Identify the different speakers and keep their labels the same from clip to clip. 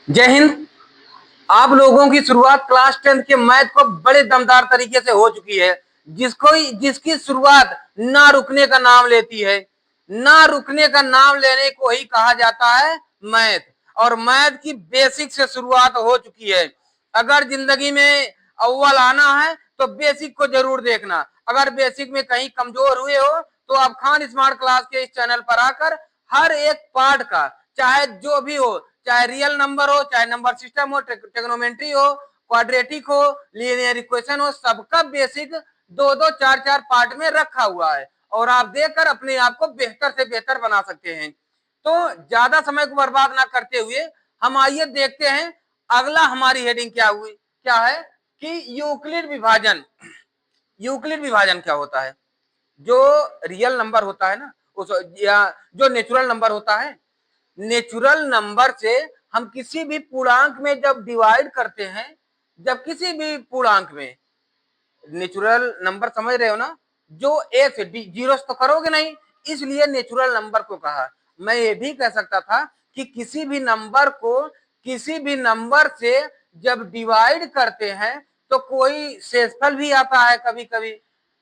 Speaker 1: जय हिंद। आप लोगों की शुरुआत क्लास 10th के मैथ को बड़े दमदार तरीके से हो चुकी है, जिसकी शुरुआत ना रुकने का नाम लेती है। ना रुकने का नाम लेने को ही कहा जाता है मैथ। और मैथ की बेसिक से शुरुआत हो चुकी है। अगर जिंदगी में अव्वल आना है तो बेसिक को जरूर देखना। अगर बेसिक में कहीं कमजोर हुए हो तो आप खान स्मार्ट क्लास के इस चैनल पर आकर हर एक पार्ट का, चाहे जो भी हो, चाहे रियल नंबर हो, चाहे नंबर सिस्टम हो, ट्रिग्नोमेट्री हो, क्वाड्रेटिक हो, लीनियर इक्वेशन हो, सबका बेसिक दो दो चार चार पार्ट में रखा हुआ है और आप देखकर अपने आप को बेहतर से बेहतर बना सकते हैं। तो ज्यादा समय को बर्बाद ना करते हुए हम आइए देखते हैं अगला हमारी हेडिंग क्या है कि यूक्लिड विभाजन। यूक्लिड विभाजन क्या होता है? जो रियल नंबर होता है ना, उस या जो नेचुरल नंबर होता है, नेचुरल नंबर से हम किसी भी पूर्णांक में जब डिवाइड करते हैं, जब किसी भी पूर्णांक में, नेचुरल नंबर समझ रहे हो ना, जो ए से जीरो तो करोगे नहीं, इसलिए नेचुरल नंबर को कहा। मैं ये भी कह सकता था कि किसी भी नंबर को किसी भी नंबर से जब डिवाइड करते हैं तो कोई शेषफल भी आता है कभी कभी,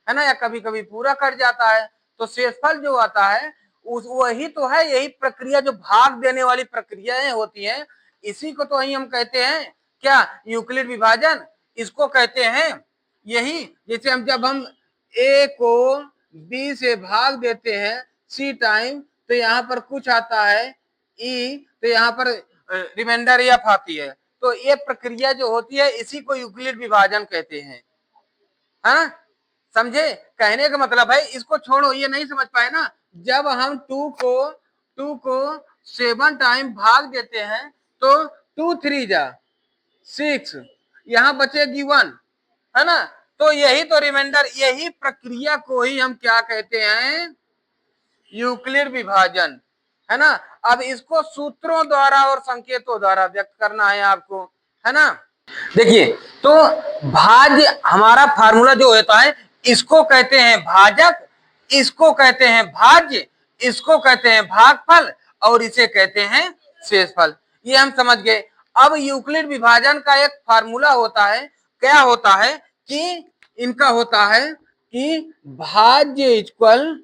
Speaker 1: है ना, या कभी कभी पूरा कट जाता है। तो शेषफल जो आता है उस वही तो है, यही प्रक्रिया जो भाग देने वाली प्रक्रियाएं होती हैं, इसी को तो ही हम कहते हैं क्या, यूक्लिड विभाजन। इसको कहते हैं यही, जैसे जब हम ए को बी से भाग देते हैं सी टाइम, तो यहाँ पर कुछ आता है ई, तो यहाँ पर रिमाइंडर एफ आती है। तो ये प्रक्रिया जो होती है इसी को यूक्लिड विभाजन कहते हैं, है ना। समझे? कहने का मतलब है, इसको छोड़ो, ये नहीं समझ पाए ना। जब हम टू को 7 टाइम भाग देते हैं तो 2 3 जा 6, यहां बचेगी 1, है ना। तो यही तो रिमाइंडर, यही प्रक्रिया को ही हम क्या कहते हैं, यूक्लिड विभाजन, है ना। अब इसको सूत्रों द्वारा और संकेतों द्वारा व्यक्त करना है आपको, है ना। देखिए, तो भाज्य हमारा फार्मूला जो होता है, इसको कहते हैं भाजक, इसको कहते हैं भाज्य, इसको कहते हैं भागफल और इसे कहते हैं शेषफल। ये हम समझ गए। अब यूक्लिड विभाजन का एक फार्मूला होता है, क्या होता है कि इनका होता है कि भाज्य इक्वल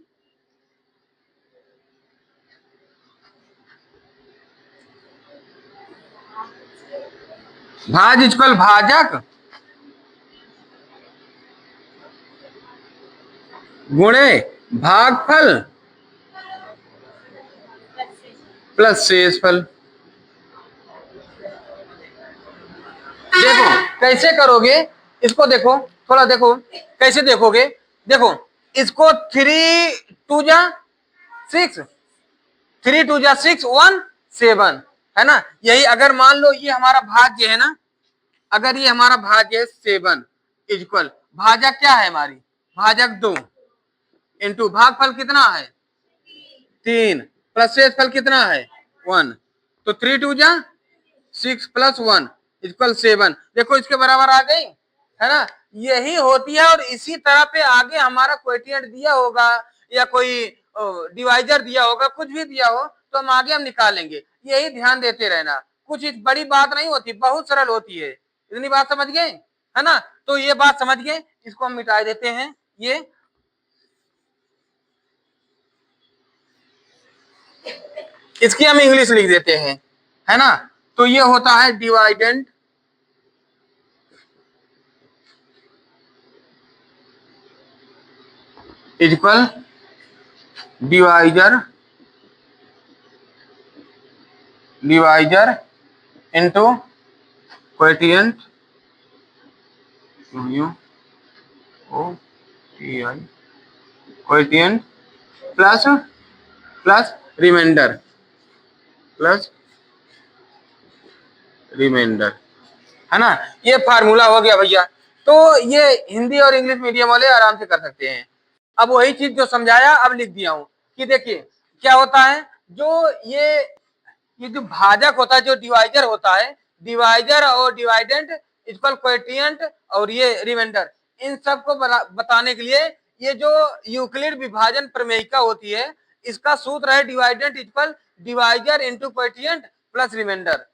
Speaker 1: भाजक गुणे भागफल प्लस शेषफल। देखो कैसे करोगे इसको, देखो थोड़ा, देखो कैसे देखोगे। देखो इसको 3 2 जा 6, 3 2 जा 6 1 7, है ना। यही अगर मान लो ये हमारा भाज्य है ना, अगर ये हमारा भाज्य है 7 इक्वल, भाजक क्या है हमारी, भाजक 2 इंटू भागफल कितना है 3 प्लस शेषफल कितना है 1, तो 3 2 जा 6 प्लस 1 इक्वल 7। देखो इसके बराबर आ गई, है ना। यही होती है। और इसी तरह पे आगे हमारा क्वोटिएंट दिया होगा या कोई डिवाइजर दिया होगा, कुछ भी दिया हो तो हम आगे निकालेंगे। यही ध्यान देते रहना, कुछ बड़ी बात नहीं होती, बहुत सरल होती है। इतनी बात समझ गए, है ना। तो ये बात समझ गए, इसको हम मिटा देते हैं। ये इसकी हम इंग्लिश लिख देते हैं, है ना। तो ये होता है dividend equal divisor into quotient quotient plus plus remainder plus remainder, है ना। ये फार्मूला हो गया भैया। तो ये हिंदी और इंग्लिश मीडियम वाले आराम से कर सकते हैं। अब वही चीज जो समझाया अब लिख दिया हूं कि देखिए क्या होता है, जो ये जो भाजक होता है, जो डिवाइजर होता है, डिवाइजर और डिवाइडेंट इक्वल क्वोटिएंट और ये रिमाइंडर, इन सब को बताने के लिए ये जो यूक्लिड विभाजन प्रमेयिका होती है, इसका सूत्र है dividend equal divisor into quotient plus remainder.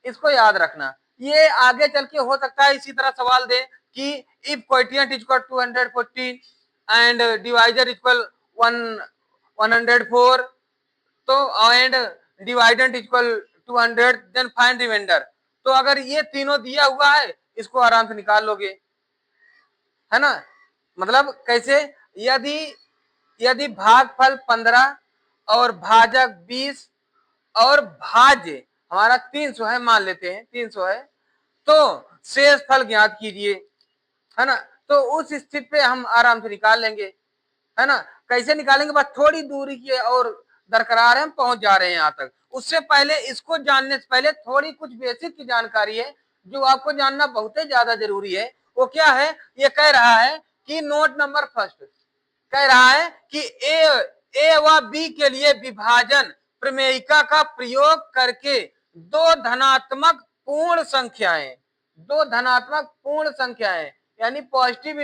Speaker 1: इसको याद रखना। ये आगे चल के हो सकता है इसी तरह सवाल दे कि if coefficient equal 214 and divisor equal 104 तो and dividend equal 200 then find remainder. तो अगर ये तीनों दिया हुआ है इसको आराम से निकाल लोगे, है ना। मतलब कैसे, यदि यदि भागफल 15 और भाजक 20 और भाज्य हमारा 300 है, मान लेते हैं 300 है, तो शेष फल ज्ञात कीजिए, है ना। तो उस स्थिति पे हम आराम से निकाल लेंगे, है ना। कैसे निकालेंगे, बस थोड़ी दूरी की और दरकरार है, हम पहुंच जा रहे हैं यहाँ तक। उससे पहले इसको जानने से पहले थोड़ी कुछ बेसिक की जानकारी है जो आपको जानना बहुत ही ज्यादा जरूरी है। वो क्या है, ये कह रहा है कि नोट नंबर फर्स्ट कह रहा है कि ए व बी के लिए विभाजन प्रमेयिका का प्रयोग करके दो धनात्मक पूर्ण संख्याएं यानी पॉजिटिव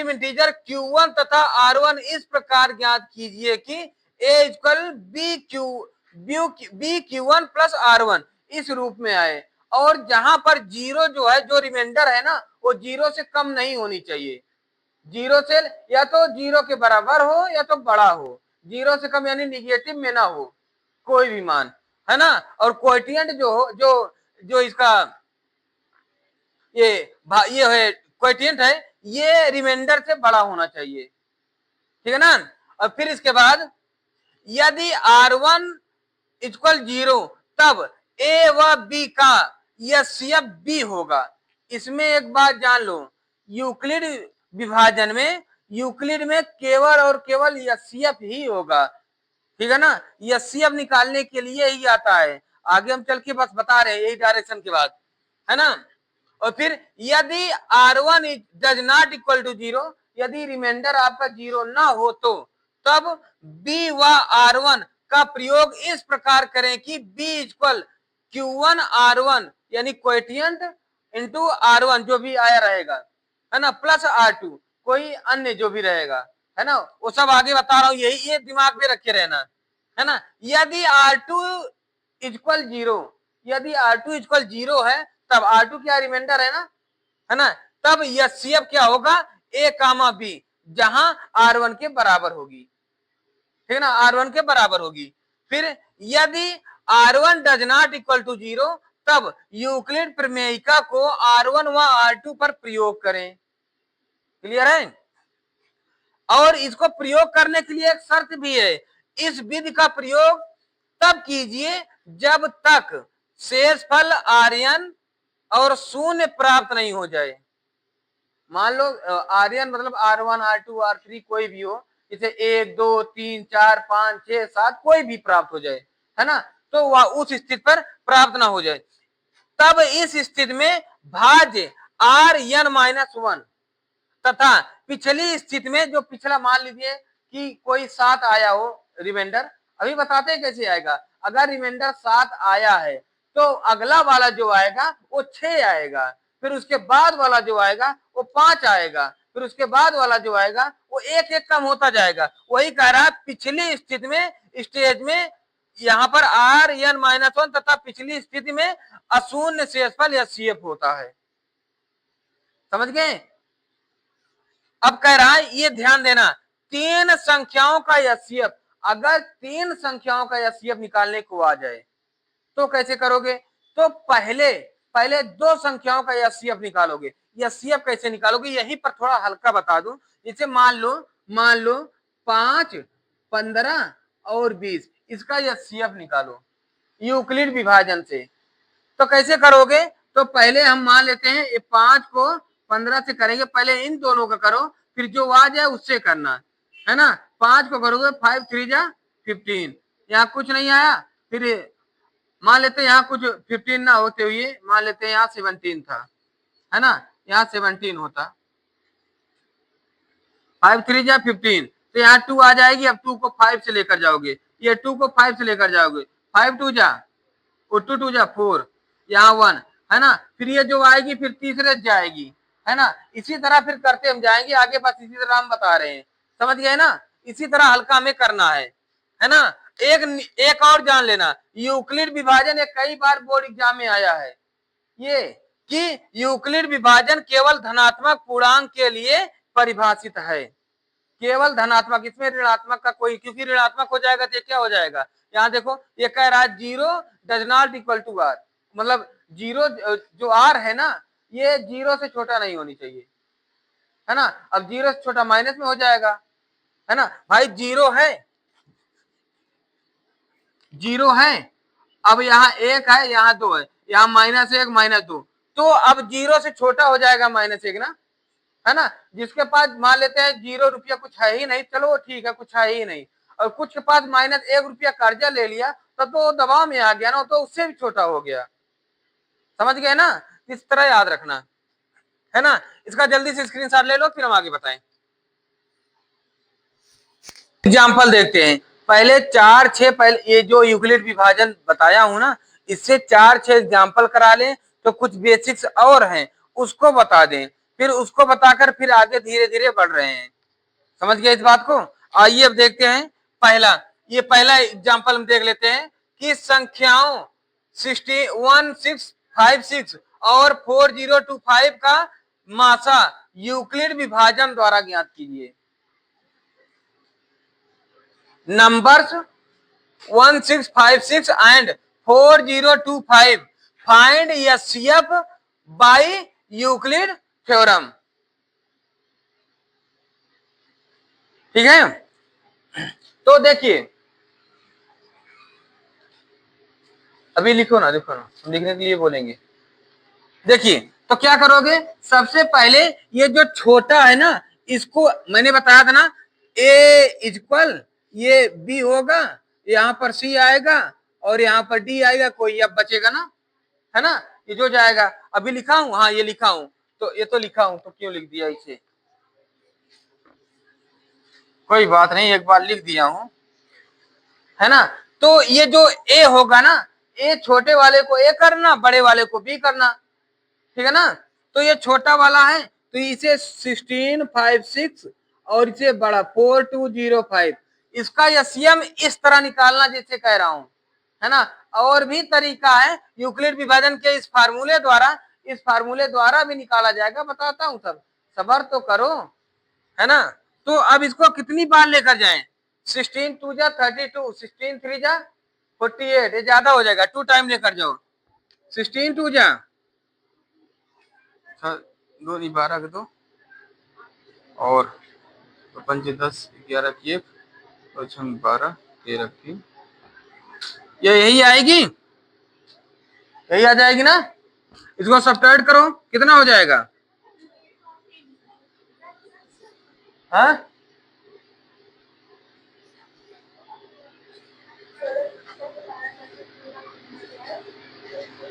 Speaker 1: इंटीजर Q1 तथा R1 इस प्रकार ज्ञात कीजिए कि A equal B Q one plus R1 इस रूप में आए, और जहां पर जीरो जो है, जो रिमाइंडर है ना, वो जीरो से कम नहीं होनी चाहिए। जीरो से या तो जीरो के बराबर हो या तो बड़ा हो, जीरो से कम यानी निगेटिव में ना हो कोई भी मान, है ना। और कोएफिशिएंट जो इसका ये है कोएफिशिएंट है, ये रिमाइंडर से बड़ा होना चाहिए, ठीक है ना। और फिर इसके बाद यदि R1 इक्वल 0 तब A व B का एचसीएफ B होगा। इसमें एक बात जान लो, यूक्लिड विभाजन में केवल और केवल एचसीएफ ही होगा, ठीक है ना। एचसीएफ निकालने के लिए ही आता है, आगे हम चल के बस बता रहे हैं यही डायरेक्शन के बाद, है ना। और फिर यदि R1 does not equal to 0, यदि रिमाइंडर आपका 0 ना हो तो तब B व R1 का प्रयोग इस प्रकार करें कि B इक्वल Q1 R1 यानी कोएफिशिएंट इंटू R1 जो भी आया रहेगा, है ना, प्लस R2 कोई अन्य जो भी रहेगा, है ना, वो सब आगे बता रहा हूं, यही ये दिमाग में रखे रहना, है ना। यदि R2 इक्वल 0, यदि R2 इक्वल 0 है तब R2 क्या रिमाइंडर है ना, तब एचसीएफ क्या होगा, A कामा B, जहां R1 के बराबर होगी, ठीक है ना, R1 के बराबर होगी। फिर यदि R1 does not equal to 0 तब यूक्लिड प्रमेयिका को R1 व R2 पर प्रयोग करें, क्लियर है। और इसको प्रयोग करने के लिए एक शर्त भी है, इस विधि का प्रयोग तब कीजिए जब तक शेषफल आर्यन और शून्य प्राप्त नहीं हो जाए। मान लो आर्यन मतलब R1 R2 R3 कोई भी हो, जैसे 1 2 3 4 5 6 7 कोई भी प्राप्त हो जाए, है ना, तो वह उस स्थिति पर प्राप्त ना हो जाए, तब इस स्थिति में भाज्य Rn-1 तथा पिछली स्थिति में जो पिछला मान लीजिए कि कोई 7 आया हो रिमाइंडर, अभी बताते हैं कैसे आएगा। अगर रिमाइंडर 7 आया है तो अगला वाला जो आएगा वो 6 आएगा, फिर उसके बाद वाला जो आएगा वो 5 आएगा, फिर उसके बाद वाला जो आएगा वो एक एक कम होता जाएगा। वही कह रहा है पिछली स्थिति में, स्टेज में यहाँ पर Rn-1 तथा पिछली स्थिति में अशून्य शेषफल एचसीएफ होता है, समझ गए। अब कह रहा है ये ध्यान देना, तीन संख्याओं का एचसीएफ, अगर तीन संख्याओं का एचसीएफ निकालने को आ जाए तो कैसे करोगे, तो पहले दो संख्याओं का एचसीएफ निकालोगे। एचसीएफ कैसे निकालोगे, यहीं पर थोड़ा हल्का बता दूं, जैसे मान लो 5 15 और 20, इसका एचसीएफ निकालो यूक्लिड विभाजन से। तो कैसे करोगे, तो पहले हम मान लेते हैं ये 5 को 15 से करेंगे, पहले इन दोनों का करो, फिर जो आ जाए उससे करना, है ना। 5 को करोगे 5 3 जा 15, यहाँ कुछ नहीं आया, फिर मान लेते हैं यहाँ कुछ 15 ना होते हुए मान लेते हैं यहाँ 17 था, है ना, यहाँ 17 होता, 5 3 जा 15, तो यहाँ 2 आ जाएगी। अब 2 को 5 से लेकर जाओगे, ये 2 को 5 से लेकर जाओगे, 5 2 जा 2 जा 4, यहाँ 1, है ना, फिर ये जो आएगी फिर तीसरे जाएगी, है ना। इसी तरह फिर करते हम जाएंगे आगे, बस इसी तरह हम बता रहे हैं, समझ गए ना, इसी तरह हल्का हमें करना है ना। एक और जान लेना, यूक्लिड विभाजन एक कई बार बोर्ड एग्जाम में आया है, ये कि यूक्लिड विभाजन केवल धनात्मक पूर्णांक के लिए परिभाषित है, केवल धनात्मक, इसमें ऋणात्मक का कोई, क्योंकि ऋणात्मक हो जाएगा तो क्या हो जाएगा, यहाँ देखो ये कह रहा है 0 does not equal to R, मतलब 0 जो आर है ना, ये 0 से छोटा नहीं होनी चाहिए, है ना। अब 0 से छोटा माइनस में हो जाएगा, है ना भाई, 0 है, 0 है, अब यहाँ 1 है, यहाँ 2 है, यहाँ -1 -2, तो अब 0 से छोटा हो जाएगा -1 ना, है ना। जिसके पास मान लेते हैं 0 रुपया कुछ है ही नहीं, चलो ठीक है कुछ है ही नहीं, और कुछ के पास -1 रुपया कर्जा ले लिया, तब तो दबाव में आ गया ना, तो उससे भी छोटा हो गया, समझ गए ना। इस तरह याद रखना, है ना। इसका जल्दी से स्क्रीनशॉट ले लो, फिर हम आगे बताएं। एग्जाम्पल देखते हैं, पहले 4-6, पहले ये जो यूक्लिड विभाजन बताया हूं ना, इससे 4-6 एग्जाम्पल करा लें, तो कुछ बेसिक्स और हैं उसको बता दें, फिर उसको बताकर फिर आगे धीरे धीरे बढ़ रहे हैं, समझ गए इस बात को। आइए अब देखते हैं पहला एग्जाम्पल हम देख लेते हैं कि संख्याओं 1656 और 4025 का मासा यूक्लिड विभाजन द्वारा ज्ञात कीजिए। Numbers 1656 and 4025 find HCF by Euclid theorem, ठीक है। तो देखिए, अभी लिखो ना, देखो ना, हम लिखने के लिए बोलेंगे। देखिए तो क्या करोगे, सबसे पहले ये जो छोटा है ना, इसको मैंने बताया था ना, ए इक्वल ये बी होगा, यहाँ पर सी आएगा और यहाँ पर डी आएगा, कोई अब बचेगा ना, है ना। ये जो जाएगा, अभी लिखा हूं, हाँ ये लिखा हूं, तो ये तो लिखा हूं, तो क्यों लिख दिया इसे, कोई बात नहीं, एक बार लिख दिया हूं, है ना। तो ये जो ए होगा ना, ए छोटे वाले को ए करना, बड़े वाले को बी करना, ठीक है ना। तो ये छोटा वाला है, तो इसे 1656 और इसे बड़ा 4205, इसका एचसीएफ इस तरह निकालना जैसे कह रहा हूं, है ना। और भी तरीका है यूक्लिड विभाजन के इस फार्मूले द्वारा भी निकाला जाएगा, बताता हूं सब, सबर तो करो, है ना। तो अब इसको कितनी बार लेकर जाएं, 16 2 जा 32, 16 3 जा 48, ये ज्यादा हो जाएगा, 2 टाइम लेकर जाओ, 16 2 जा 2 12 के 2 और 5 10 11 की 1 और 6 12 13 की, ये यही आएगी, यही आ जाएगी ना। इसको सब्ट्रैक्ट करो, कितना हो जाएगा, हाँ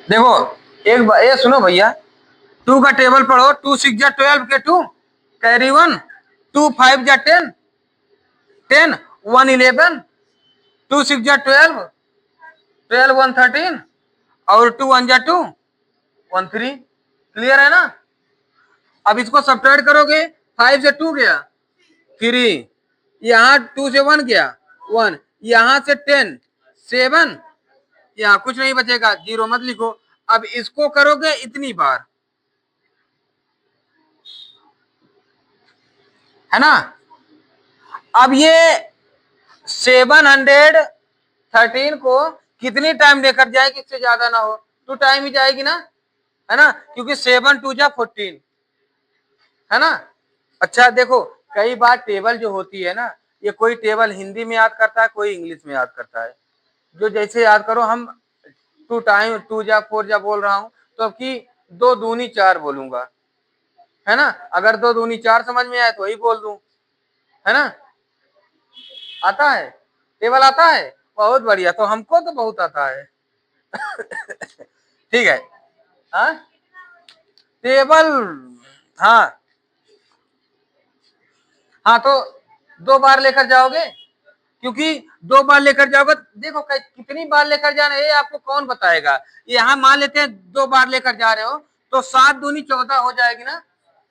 Speaker 1: देखो, ये सुनो भैया, 2 का टेबल पढ़ो, 2 6 जा 12 के 2 कैरी 1, 2 5 जा 10 10 1 11, 2 6 जा 12 12 1 13 और 2 1 जा 2 1 3, क्लियर है ना। अब इसको सब्ट्रैक्ट करोगे, 5 से 2 गया 3, यहाँ 2 से 1 गया 1, यहाँ से 10 7, यहाँ कुछ नहीं बचेगा, 0 मत लिखो। अब इसको करोगे इतनी बार, है ना। अब ये 713 को कितनी टाइम लेकर जाएगी, इससे ज्यादा ना हो, 2 टाइम ही जाएगी ना, है ना, क्योंकि 7 2 जा 14, है ना। अच्छा देखो, कई बार टेबल जो होती है ना, ये कोई टेबल हिंदी में याद करता है, कोई इंग्लिश में याद करता है, जो जैसे याद करो, हम 2 टाइम 2 जा 4 जा बोल रहा हूं, तो अब की 2 दूनी 4 बोलूंगा, है ना। अगर 2 दूनी 4 समझ में आए तो वही बोल दूं, है ना। आता है, टेबल आता है, बहुत बढ़िया, तो हमको तो बहुत आता है ठीक है, हाँ टेबल, हाँ हाँ, तो 2 बार लेकर जाओगे, क्योंकि 2 बार लेकर जाओगे, देखो कितनी बार लेकर जाना है ये आपको कौन बताएगा। यहाँ मान लेते हैं 2 बार लेकर जा रहे हो, तो 7 दूनी 14 हो जाएगी ना,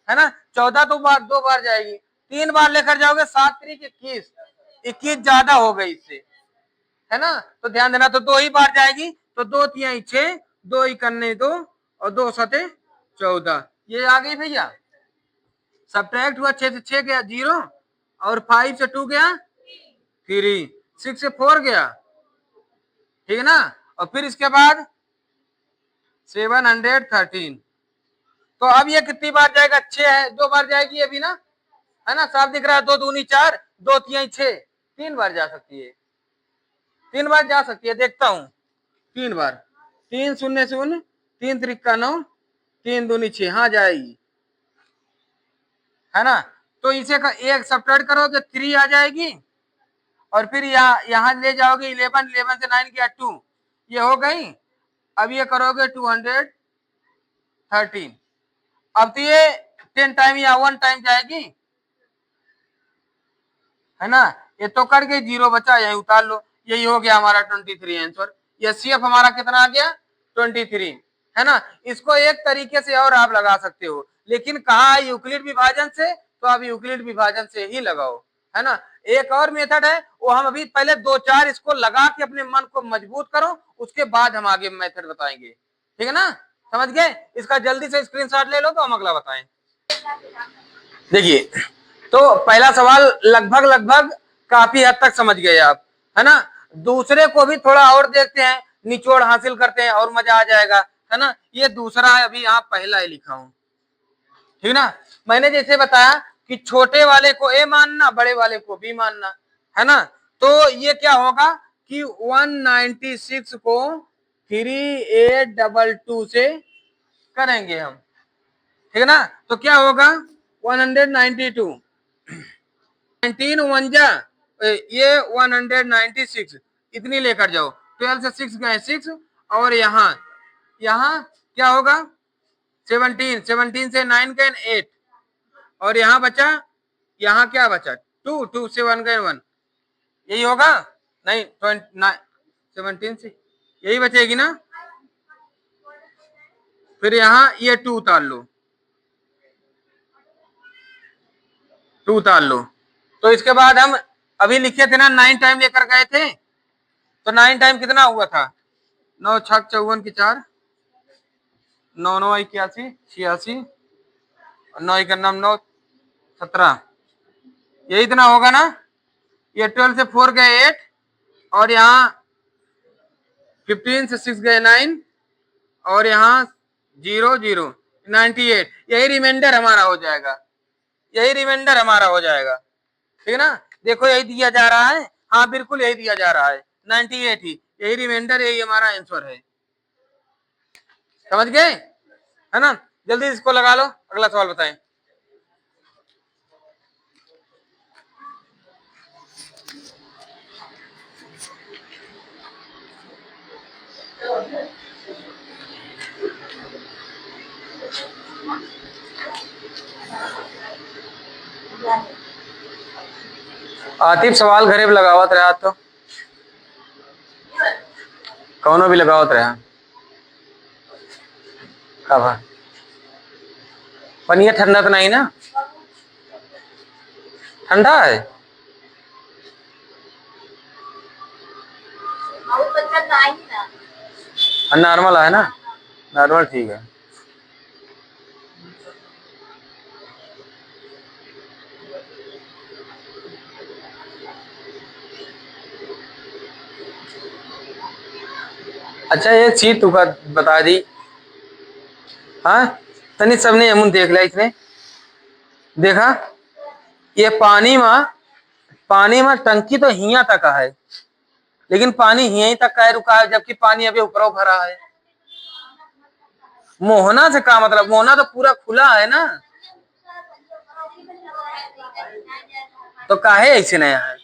Speaker 1: है ना। 14 तो 2 बार जाएगी, 3 बार लेकर जाओगे, 7 3 21 21 ज्यादा हो गई इससे, है ना। तो ध्यान देना, तो 2 ही बार जाएगी, तो 2 तिहाई 6, 2 ही करने 2 और 2 सते 14, ये आ गई भैया। सब्ट्रैक्ट हुआ 6 से 6 गया 0, और 5 से 2 गया 3, 6 से 4 गया, ठीक है ना। और फिर इसके बाद 713, तो अब ये कितनी बार जाएगा, 6 है, 2 बार जाएगी अभी ना, है ना, साफ दिख रहा है। 2 दूनी 4, 2 तिहाई 6, 3 बार जा सकती है, 3 बार जा सकती है, देखता हूं 3 बार, 3 शून्य शून्य, 3 त्रिका 9, 3 दूनी 6, हाँ जाएगी, है ना। तो इसे का एक सब्ट्रैक्ट करोगे 3 आ जाएगी, और फिर यहाँ ले जाओगे 11, 11 से 9 किया 2, ये हो गई। अब ये करोगे 213, अब तो ये 10 टाइम या 1 टाइम जाएगी, है ना। ये तो करके 0 बचा, यही उतार लो, यही हो गया हमारा 23 आंसर। ये CF हमारा कितना आ गया, 23, है ना। इसको एक तरीके से और आप लगा सकते हो, लेकिन कहा यूक्लिड विभाजन से, तो आप यूक्लिड विभाजन से ही लगाओ, है ना। एक और मेथड है, वो हम अभी पहले 2-4 इसको लगा के अपने मन को मजबूत करो, उसके बाद हम आगे मेथड बताएंगे, ठीक है ना, समझ गए। इसका जल्दी से स्क्रीनशॉट ले लो, तो हम अगला बताएं। देखिए, तो पहला सवाल लगभग लगभग काफी हद तक समझ गए आप, है ना। दूसरे को भी थोड़ा और देखते हैं, निचोड़ हासिल करते हैं, और मजा आ जाएगा, है ना। ये दूसरा है, अभी यहाँ पहला ही लिखा हूं, ठीक ना। मैंने जैसे बताया कि छोटे वाले को ए मानना, बड़े वाले को बी मानना, है ना। तो ये क्या होगा कि 196 को 3822 से करेंगे हम, ठीक है ना। तो क्या होगा 192, 19 1 ये 196, इतनी लेकर जाओ, 12 से 6 गए 6, और यहाँ क्या होगा 17, 17 से 9 गए 8, और यहाँ बचा, यहाँ क्या बचा 2, 2 से 1 गए 1, यही होगा, नहीं 17 से यही बचेगी ना। फिर यहाँ ये 2 उतार लो, 2 उतार लो। तो इसके बाद हम अभी लिखे थे ना 9 टाइम लेकर गए थे, तो 9 टाइम कितना हुआ था, 9 छक 54 की 4, 9 9 81 86, 9 का नाम 9 17, ये इतना होगा ना। ये 12 से 4 गए 8, और यहाँ 15 से 6 गए 9, और यहाँ 0 0 98, यही रिमाइंडर हमारा हो जाएगा, यही रिमाइंडर हमारा हो जाएगा, ठीक है ना। देखो यही दिया जा रहा है, हाँ बिल्कुल यही दिया जा रहा है, 98 ही, यही रिमाइंडर, यही हमारा आंसर है, समझ गए, है ना। जल्दी इसको लगा लो, अगला सवाल बताएं। आतिफ सवाल घरे पे लगावत रहा, तो कौनो भी लगावत रहा, कब पनिया ठंडा तो नहीं ना, ठंडा है, नॉर्मल है ना, नॉर्मल ठीक है। अच्छा एक चीज तू का बता दी, हाँ तनी सबने अमुन देख लिया, इसने देखा ये पानी में टंकी तो हिया तक है, लेकिन पानी यहीं तक का रुका है, जबकि पानी अभी ऊपर भरा है। मोहना से क्या मतलब, मोहना तो पूरा खुला है ना, तो काहे ऐसे नया है।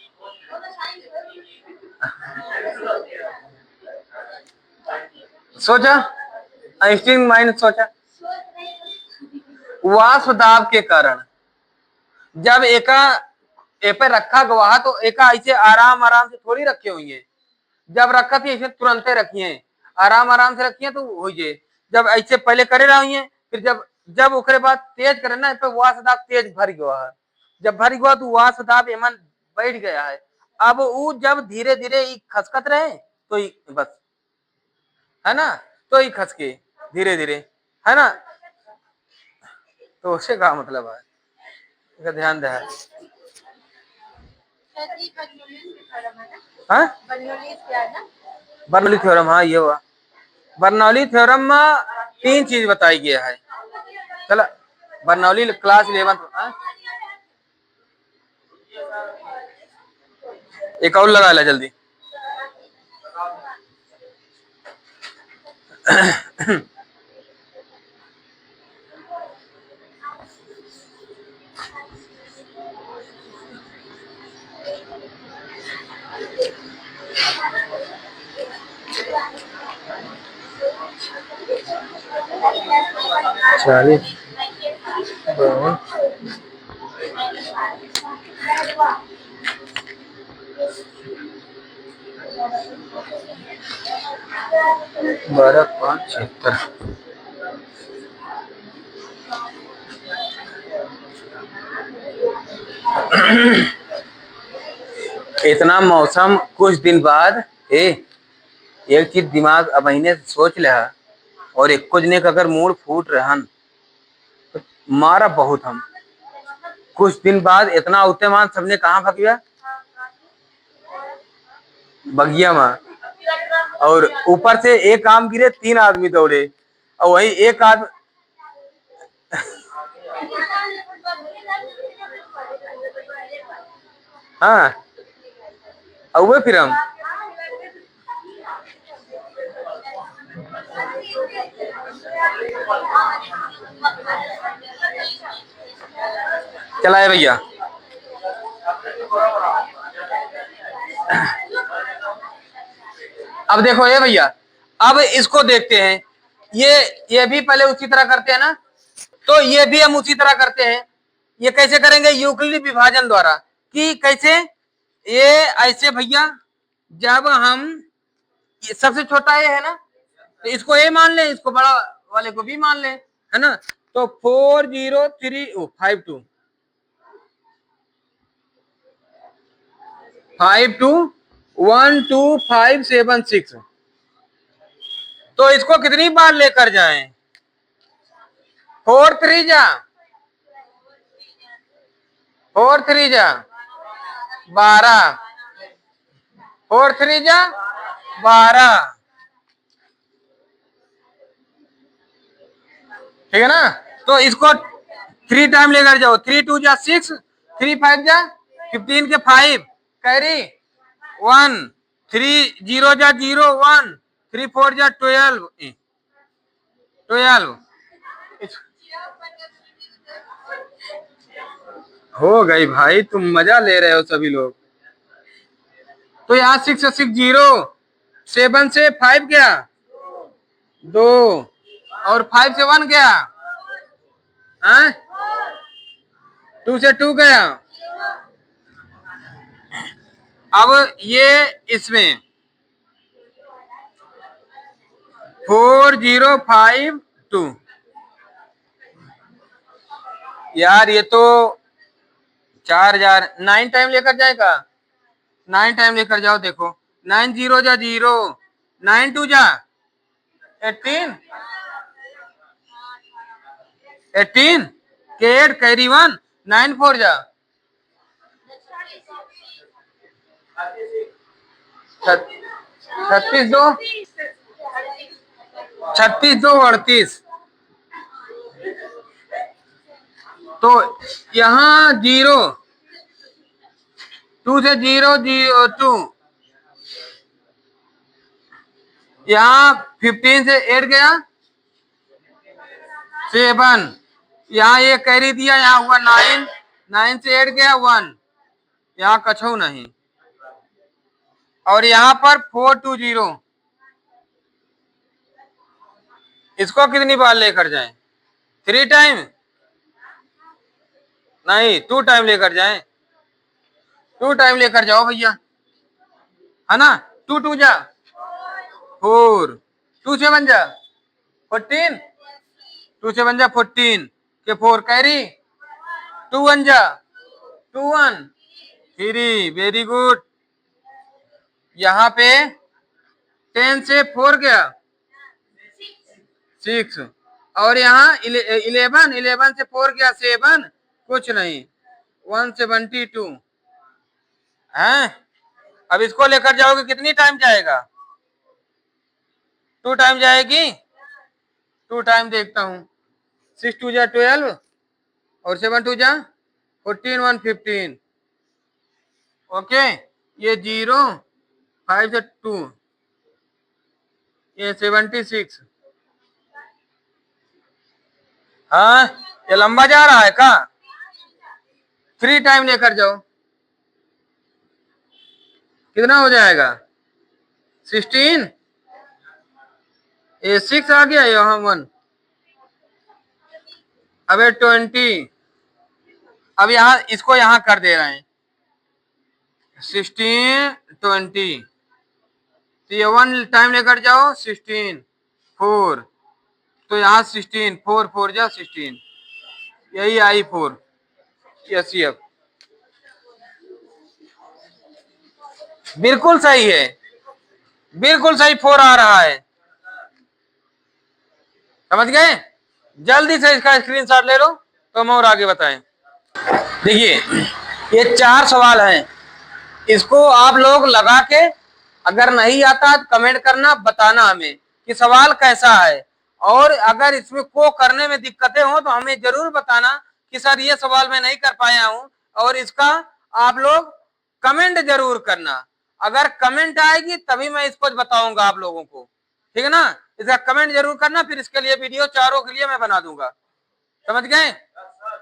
Speaker 1: सोचा आइंस्टीन माइंड सोचा, वाष्प दाब के कारण जब एका ए पे रखा गवा, तो एका ऐसे आराम आराम से थोड़ी रखे हुई है, जब रखा थी ऐसे तुरंत रखी है, आराम आराम से रखी है, तो हो जाए जब ऐसे पहले करे रही है, फिर जब जब ओकरे बाद तेज करे ना, पे वाष्प दाब तेज भर गया है, जब भर गया तो वाष्प दाब एमन बैठ गया है, अब वो जब धीरे धीरे खसकत रहे तो बस, है ना, तो ही खसके धीरे धीरे, है ना। तो उसे का मतलब है, इसका ध्यान दे। हाँ, बर्नौली थ्योरम, हाँ ये हुआ बर्नौली थ्योरम में 3 चीज बताई गया है। चलो बर्नौली क्लास 11, एक और लगा ला जल्दी। चालीस 12, 5, 76। इतना मौसम कुछ दिन बाद एक चीज दिमाग अब महीने सोच ले, और एक कुछ ने अगर मूड फूट रहन तो मारा बहुत हम। कुछ दिन बाद इतना उतेमान सबने कहाँ भाग गया, बगिया में, और ऊपर से एक आम गिरे 3 आदमी दौड़े, और वही एक आदमी हाँ और फिर हम चलाए भैया। अब देखो ये भैया, अब इसको देखते हैं, ये भी पहले उसी तरह करते हैं ना, तो ये भी हम उसी तरह करते हैं। ये कैसे करेंगे, यूक्लिडी विभाजन द्वारा, कि कैसे, ये ऐसे भैया, जब हम सबसे छोटा ये है ना, तो इसको ए मान ले, इसको बड़ा वाले को भी मान ले, है ना। तो 40352 12576, तो इसको कितनी बार लेकर जाएं, 4 3 जा 4 3 जा 12, 4 3 जा 12, ठीक है ना। तो इसको 3 टाइम लेकर जाओ, 3 2 जा 6, 3 5 जा 15 के 5 कैरी 1, 3 0 जा 0 1, 3 4 जा 12 हो गई भाई, तुम मजा ले रहे हो सभी लोग। तो यहाँ 6 से 6 0, 7 से 5 गया 2, और 5 से 1 गया, 2 से 2 गया। अब ये इसमें 4052, यार ये तो 4000, 9 टाइम लेकर जाएगा, 9 टाइम लेकर जाओ, देखो 9 0 जा 0, 9 2 जा 18, 18 के 8 कैरी 1, 9 4 जा 36 2, 36 2 38। तो यहाँ 0, 2 से 0 0 2, यहाँ 15 से 8 गया 7, यहाँ ये कैरी दिया, यहाँ हुआ 9, 9 से 8 गया 1, यहाँ कछो नहीं, और यहाँ पर 420, इसको कितनी बार लेकर जाएं, 3 टाइम नहीं, 2 टाइम लेकर जाएं, 2 टाइम लेकर जाओ भैया, है ना। 2 2 जा 4, 2 से 1 जा 14, 2 से 1 जा 14 के 4 कैरी, 2 1 जा 2 1 3, वेरी गुड, यहाँ पे 10 से 4 गया 6, और यहाँ 11 से 4 गया 7, कुछ नहीं, 172 है। अब इसको लेकर जाओगे कितनी टाइम जाएगा? 2 टाइम जाएगी। 2 टाइम देखता हूँ, 6 2 जा 12 और 7 2 जा 14, 115। ओके, ये 0 5 से 2, ये 76। हाँ, ये लंबा जा रहा है का? 3 टाइम लेकर जाओ, कितना हो जाएगा? 16, ये 6 आ गया, यहाँ 1, अब 20। अब यहाँ इसको यहाँ कर दे रहे हैं 16 20, तो ये 1 टाइम लेकर जाओ 16 4, तो यहाँ 16 4 4 जा 16, यही आई 4। यस, अब बिल्कुल सही है, बिल्कुल सही 4 आ रहा है। समझ गए? जल्दी से इसका स्क्रीनशॉट ले लो तो हम और आगे बताएं। देखिए, ये 4 सवाल हैं, इसको आप लोग लगा के, अगर नहीं आता तो कमेंट करना, बताना हमें कि सवाल कैसा है, और अगर इसमें को करने में दिक्कतें हो तो हमें जरूर बताना कि सर ये सवाल मैं नहीं कर पाया हूं, और इसका आप लोग कमेंट जरूर करना। अगर कमेंट आएगी तभी मैं इसको बताऊंगा आप लोगों को, ठीक है ना? इसका कमेंट जरूर करना, फिर इसके लिए वीडियो चारों के लिए मैं बना दूंगा। समझ गए?